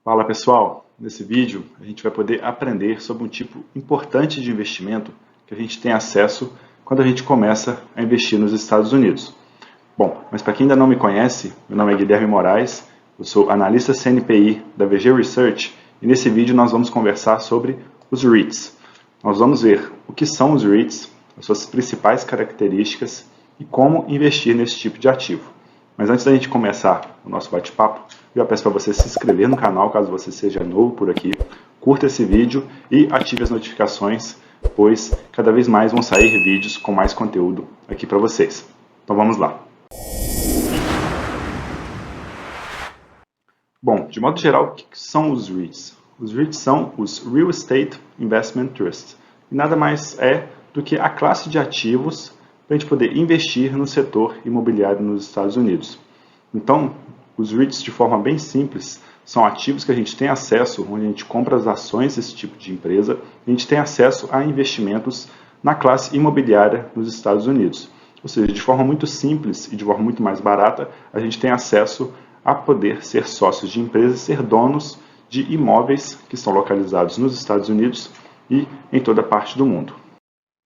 Fala pessoal, nesse vídeo a gente vai poder aprender sobre um tipo importante de investimento que a gente tem acesso quando a gente começa a investir nos Estados Unidos. Bom, mas para quem ainda não me conhece, meu nome é Guilherme Moraes, eu sou analista CNPI da VG Research e nesse vídeo nós vamos conversar sobre os REITs. Nós vamos ver o que são os REITs, as suas principais características e como investir nesse tipo de ativo. Mas antes da gente começar o nosso bate-papo, eu peço para você se inscrever no canal, caso você seja novo por aqui, curta esse vídeo e ative as notificações, pois cada vez mais vão sair vídeos com mais conteúdo aqui para vocês. Então vamos lá. Bom, de modo geral, o que são os REITs? Os REITs são os Real Estate Investment Trusts, e nada mais é do que a classe de ativos para a gente poder investir no setor imobiliário nos Estados Unidos. Então, os REITs, de forma bem simples, são ativos que a gente tem acesso, onde a gente compra as ações desse tipo de empresa, e a gente tem acesso a investimentos na classe imobiliária nos Estados Unidos. Ou seja, de forma muito simples e de forma muito mais barata, a gente tem acesso a poder ser sócios de empresas, ser donos de imóveis que estão localizados nos Estados Unidos e em toda parte do mundo.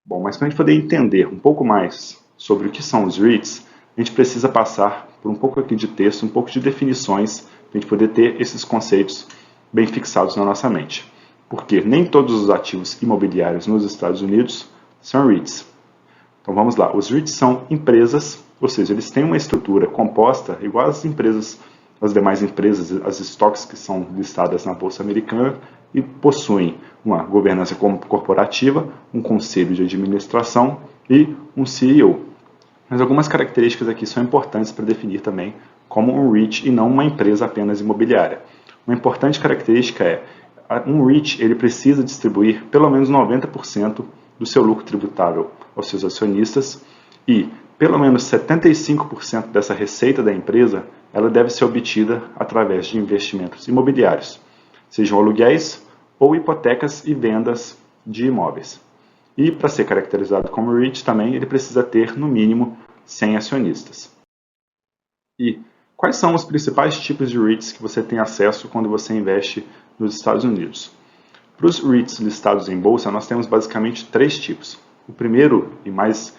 Bom, mas para a gente poder entender um pouco mais sobre o que são os REITs, a gente precisa passar por um pouco aqui de texto, um pouco de definições, para a gente poder ter esses conceitos bem fixados na nossa mente. Porque nem todos os ativos imobiliários nos Estados Unidos são REITs. Então vamos lá, os REITs são empresas, ou seja, eles têm uma estrutura composta igual às empresas, as demais empresas, as estoques que são listadas na Bolsa Americana e possuem uma governança corporativa, um conselho de administração e um CEO. Mas algumas características aqui são importantes para definir também como um REIT e não uma empresa apenas imobiliária. Uma importante característica é um REIT ele precisa distribuir pelo menos 90% do seu lucro tributável aos seus acionistas e pelo menos 75% dessa receita da empresa ela deve ser obtida através de investimentos imobiliários, sejam aluguéis ou hipotecas e vendas de imóveis. E para ser caracterizado como REIT também, ele precisa ter, no mínimo, 100 acionistas. E quais são os principais tipos de REITs que você tem acesso quando você investe nos Estados Unidos? Para os REITs listados em bolsa, nós temos basicamente 3 tipos. O primeiro e mais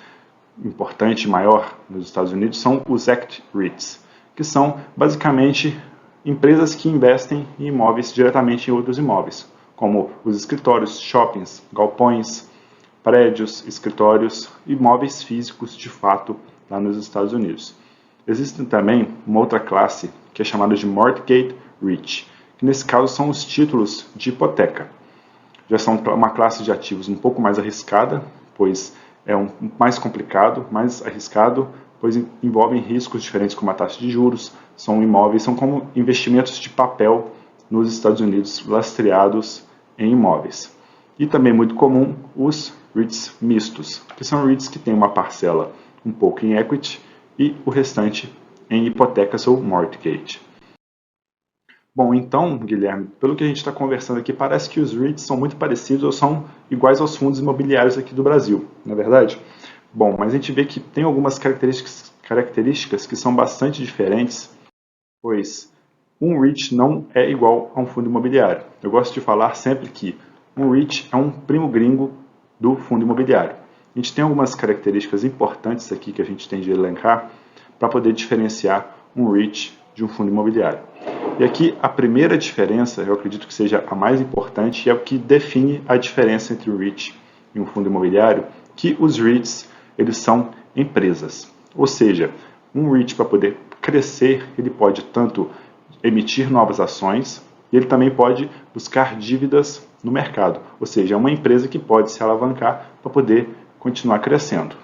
importante e maior nos Estados Unidos são os Equity REITs, que são basicamente empresas que investem em imóveis diretamente em outros imóveis, como os escritórios, shoppings, galpões, prédios, escritórios, imóveis físicos de fato lá nos Estados Unidos. Existe também uma outra classe que é chamada de Mortgage REIT, que nesse caso são os títulos de hipoteca. Já são uma classe de ativos um pouco mais arriscada, pois é mais complicado, mais arriscado, pois envolvem riscos diferentes como a taxa de juros, são imóveis, são como investimentos de papel nos Estados Unidos lastreados em imóveis. E também muito comum os REITs mistos, que são REITs que têm uma parcela um pouco em equity e o restante em hipotecas ou mortgage. Bom, então, Guilherme, pelo que a gente está conversando aqui, parece que os REITs são muito parecidos ou são iguais aos fundos imobiliários aqui do Brasil, não é verdade? Bom, mas a gente vê que tem algumas características que são bastante diferentes, pois um REIT não é igual a um fundo imobiliário. Eu gosto de falar sempre que um REIT é um primo gringo do fundo imobiliário. A gente tem algumas características importantes aqui que a gente tem de elencar para poder diferenciar um REIT de um fundo imobiliário. E aqui a primeira diferença, eu acredito que seja a mais importante, e é o que define a diferença entre um REIT e um fundo imobiliário, que os REITs eles são empresas. Ou seja, um REIT para poder crescer, ele pode tanto emitir novas ações, e ele também pode buscar dívidas no mercado. Ou seja, é uma empresa que pode se alavancar para poder continuar crescendo.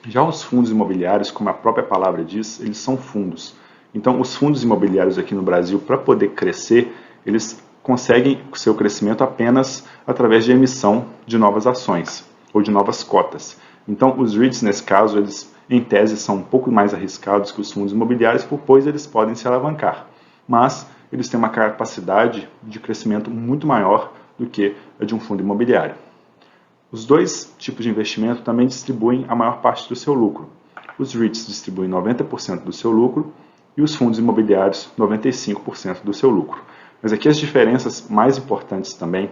Já os fundos imobiliários, como a própria palavra diz, eles são fundos. Então, os fundos imobiliários aqui no Brasil, para poder crescer, eles conseguem o seu crescimento apenas através de emissão de novas ações ou de novas cotas. Então, os REITs, nesse caso, eles, em tese, são um pouco mais arriscados que os fundos imobiliários, pois eles podem se alavancar. Mas eles têm uma capacidade de crescimento muito maior do que a de um fundo imobiliário. Os dois tipos de investimento também distribuem a maior parte do seu lucro. Os REITs distribuem 90% do seu lucro e os fundos imobiliários 95% do seu lucro. Mas aqui as diferenças mais importantes também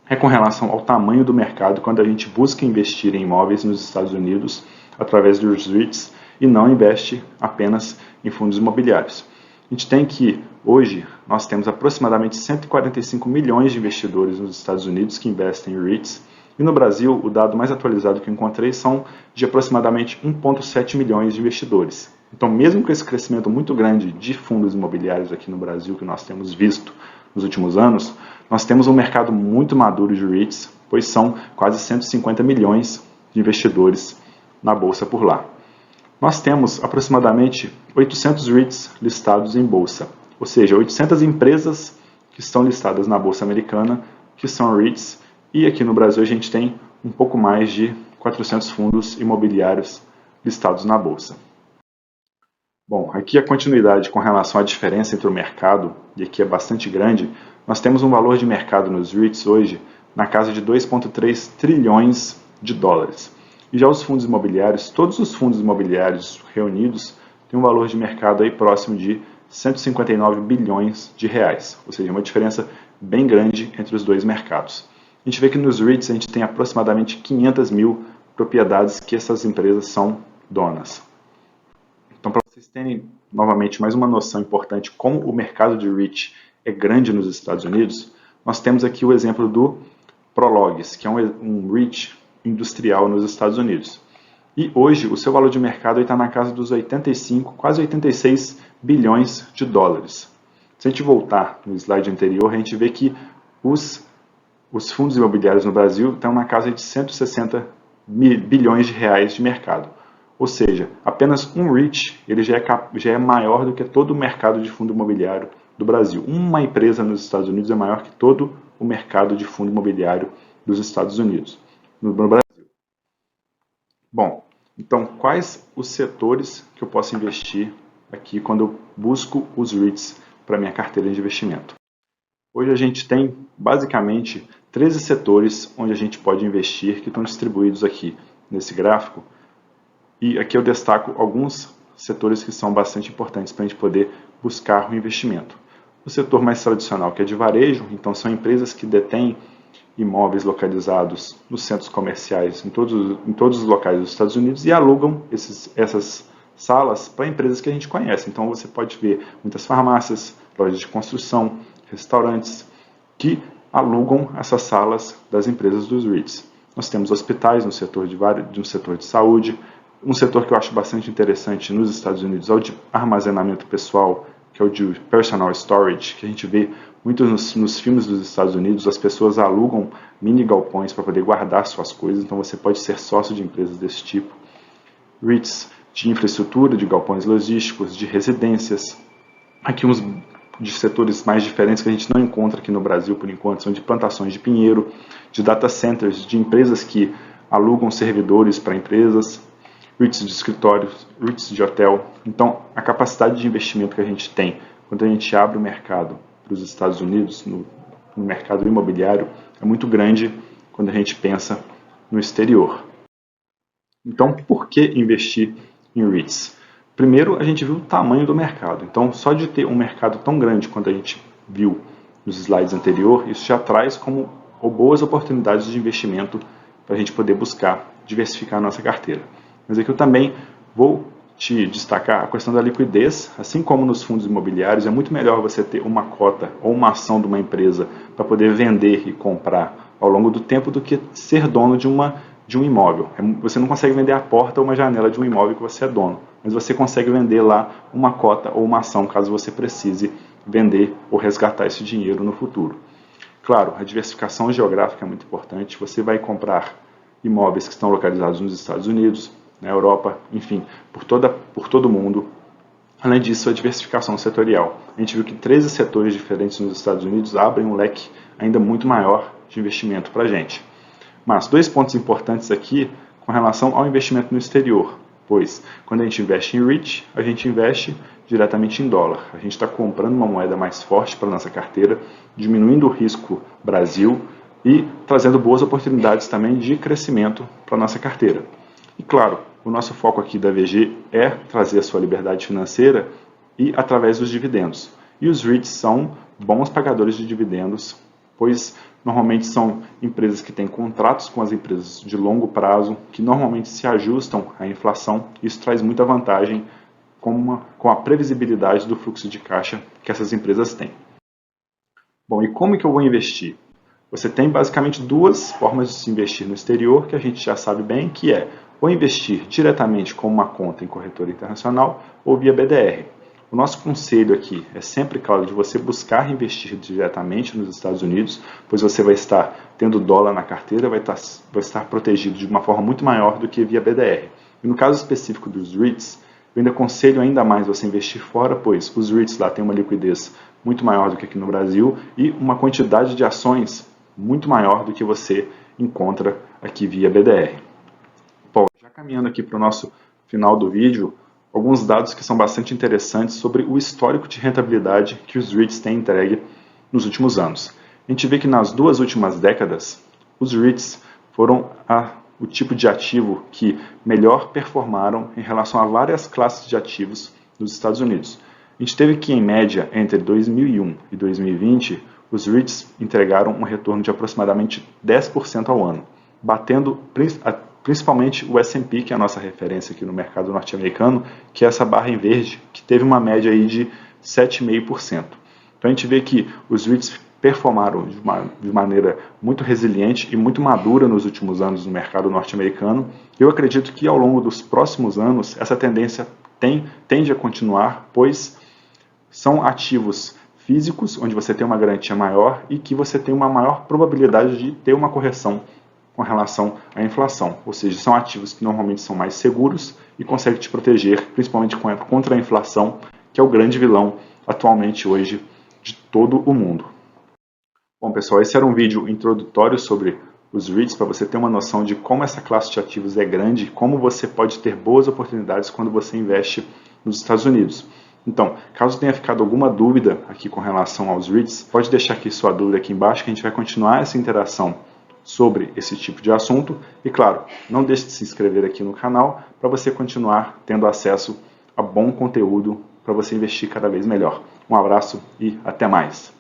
é com relação ao tamanho do mercado quando a gente busca investir em imóveis nos Estados Unidos através dos REITs e não investe apenas em fundos imobiliários. A gente tem que, hoje, nós temos aproximadamente 145 milhões de investidores nos Estados Unidos que investem em REITs, e no Brasil, o dado mais atualizado que eu encontrei são de aproximadamente 1,7 milhões de investidores. Então, mesmo com esse crescimento muito grande de fundos imobiliários aqui no Brasil, que nós temos visto nos últimos anos, nós temos um mercado muito maduro de REITs, pois são quase 150 milhões de investidores na bolsa por lá. Nós temos aproximadamente 800 REITs listados em bolsa, ou seja, 800 empresas que estão listadas na bolsa americana, que são REITs, e aqui no Brasil a gente tem um pouco mais de 400 fundos imobiliários listados na bolsa. Bom, aqui a continuidade com relação à diferença entre o mercado, e aqui é bastante grande, nós temos um valor de mercado nos REITs hoje na casa de 2,3 trilhões de dólares. E já os fundos imobiliários, todos os fundos imobiliários reunidos, têm um valor de mercado aí próximo de 159 bilhões de reais, ou seja, uma diferença bem grande entre os dois mercados. A gente vê que nos REITs a gente tem aproximadamente 500 mil propriedades que essas empresas são donas. Então, para vocês terem novamente mais uma noção importante como o mercado de REIT é grande nos Estados Unidos, nós temos aqui o exemplo do Prologis, que é um REIT industrial nos Estados Unidos. E hoje o seu valor de mercado está na casa dos 85, quase 86 bilhões de dólares. Se a gente voltar no slide anterior, a gente vê que os fundos imobiliários no Brasil estão na casa de 160 bilhões de reais de mercado. Ou seja, apenas um REIT ele já é maior do que todo o mercado de fundo imobiliário do Brasil. Uma empresa nos Estados Unidos é maior que todo o mercado de fundo imobiliário dos Estados Unidos, no Brasil. Bom, então quais os setores que eu posso investir aqui quando eu busco os REITs para minha carteira de investimento? Hoje a gente tem basicamente 13 setores onde a gente pode investir que estão distribuídos aqui nesse gráfico. E aqui eu destaco alguns setores que são bastante importantes para a gente poder buscar o investimento. O setor mais tradicional, que é de varejo, então são empresas que detêm imóveis localizados nos centros comerciais em todos os locais dos Estados Unidos e alugam essas salas para empresas que a gente conhece. Então você pode ver muitas farmácias, lojas de construção, restaurantes que alugam essas salas das empresas dos REITs. Nós temos hospitais no setor de saúde. Um setor que eu acho bastante interessante nos Estados Unidos é o de armazenamento pessoal, que é o de personal storage, que a gente vê muito nos filmes dos Estados Unidos. As pessoas alugam mini galpões para poder guardar suas coisas, então você pode ser sócio de empresas desse tipo. REITs de infraestrutura, de galpões logísticos, de residências. Aqui uns de setores mais diferentes que a gente não encontra aqui no Brasil por enquanto são de plantações de pinheiro, de data centers, de empresas que alugam servidores para empresas, REITs de escritórios, REITs de hotel. Então, a capacidade de investimento que a gente tem quando a gente abre o mercado para os Estados Unidos, no mercado imobiliário, é muito grande quando a gente pensa no exterior. Então, por que investir em REITs? Primeiro, a gente viu o tamanho do mercado. Então, só de ter um mercado tão grande quanto a gente viu nos slides anteriores, isso já traz como boas oportunidades de investimento para a gente poder buscar diversificar a nossa carteira. Mas aqui eu também vou te destacar a questão da liquidez. Assim como nos fundos imobiliários, é muito melhor você ter uma cota ou uma ação de uma empresa para poder vender e comprar ao longo do tempo do que ser dono de um imóvel. Você não consegue vender a porta ou uma janela de um imóvel que você é dono, mas você consegue vender lá uma cota ou uma ação caso você precise vender ou resgatar esse dinheiro no futuro. Claro, a diversificação geográfica é muito importante. Você vai comprar imóveis que estão localizados nos Estados Unidos, na Europa, enfim, por todo o mundo. Além disso, a diversificação setorial. A gente viu que 13 setores diferentes nos Estados Unidos abrem um leque ainda muito maior de investimento para a gente. Mas dois pontos importantes aqui com relação ao investimento no exterior, pois quando a gente investe em REIT, a gente investe diretamente em dólar. A gente está comprando uma moeda mais forte para a nossa carteira, diminuindo o risco Brasil e trazendo boas oportunidades também de crescimento para a nossa carteira. E claro, o nosso foco aqui da VG é trazer a sua liberdade financeira e através dos dividendos. E os REITs são bons pagadores de dividendos, pois normalmente são empresas que têm contratos com as empresas de longo prazo, que normalmente se ajustam à inflação. Isso traz muita vantagem com a previsibilidade do fluxo de caixa que essas empresas têm. Bom, e como que eu vou investir? Você tem basicamente duas formas de se investir no exterior, que a gente já sabe bem, que é ou investir diretamente com uma conta em corretora internacional ou via BDR. O nosso conselho aqui é sempre, claro, de você buscar investir diretamente nos Estados Unidos, pois você vai estar tendo dólar na carteira, vai estar protegido de uma forma muito maior do que via BDR. E no caso específico dos REITs, eu ainda aconselho ainda mais você investir fora, pois os REITs lá têm uma liquidez muito maior do que aqui no Brasil e uma quantidade de ações muito maior do que você encontra aqui via BDR. Bom, já caminhando aqui para o nosso final do vídeo, alguns dados que são bastante interessantes sobre o histórico de rentabilidade que os REITs têm entregue nos últimos anos. A gente vê que nas duas últimas décadas, os REITs foram o tipo de ativo que melhor performaram em relação a várias classes de ativos nos Estados Unidos. A gente teve que, em média, entre 2001 e 2020, os REITs entregaram um retorno de aproximadamente 10% ao ano, batendo principalmente o S&P, que é a nossa referência aqui no mercado norte-americano, que é essa barra em verde, que teve uma média aí de 7,5%. Então a gente vê que os REITs performaram de maneira muito resiliente e muito madura nos últimos anos no mercado norte-americano. Eu acredito que ao longo dos próximos anos essa tendência tende a continuar, pois são ativos físicos, onde você tem uma garantia maior e que você tem uma maior probabilidade de ter uma correção com relação à inflação. Ou seja, são ativos que normalmente são mais seguros e conseguem te proteger, principalmente contra a inflação, que é o grande vilão atualmente hoje de todo o mundo. Bom, pessoal, esse era um vídeo introdutório sobre os REITs, para você ter uma noção de como essa classe de ativos é grande, como você pode ter boas oportunidades quando você investe nos Estados Unidos. Então, caso tenha ficado alguma dúvida aqui com relação aos REITs, pode deixar aqui sua dúvida aqui embaixo, que a gente vai continuar essa interação sobre esse tipo de assunto. E claro, não deixe de se inscrever aqui no canal para você continuar tendo acesso a bom conteúdo para você investir cada vez melhor. Um abraço e até mais!